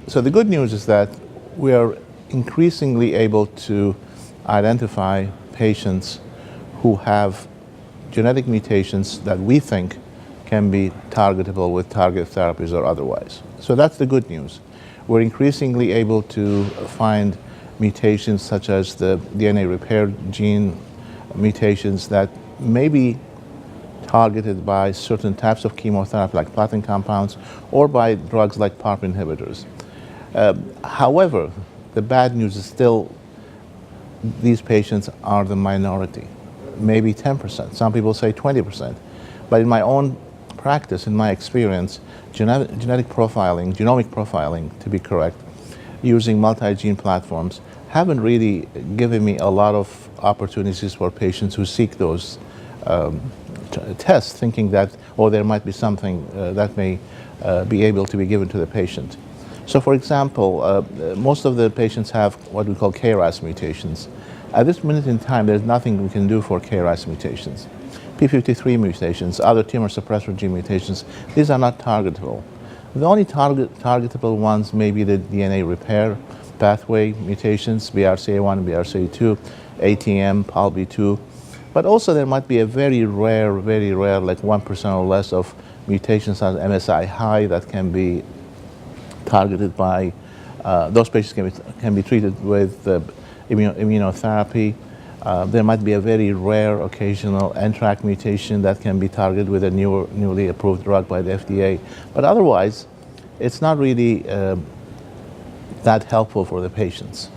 So the good news is that we are increasingly able to identify patients who have genetic mutations that we think can be targetable with targeted therapies or otherwise. So that's the good news. We're increasingly able to find mutations such as the DNA repair gene mutations that may be targeted by certain types of chemotherapy like platinum compounds or by drugs like PARP inhibitors. However, the bad news is still these patients are the minority, maybe 10%. Some people say 20%. But in my own practice, in my experience, genetic profiling, genomic profiling to be correct, using multi-gene platforms haven't really given me a lot of opportunities for patients who seek those tests, thinking that, oh, there might be something that may be able to be given to the patient. So for example, most of the patients have what we call KRAS mutations. At this minute in time, there's nothing we can do for KRAS mutations. P53 mutations, other tumor suppressor gene mutations, these are not targetable. The only targetable ones may be the DNA repair pathway mutations, BRCA1, BRCA2, ATM, PALB2. But also there might be a very rare, like 1% or less of mutations on MSI high that can be targeted by, those patients can be treated with immunotherapy. There might be a very rare occasional NTRK mutation that can be targeted with a newly approved drug by the FDA. But otherwise, it's not really that helpful for the patients.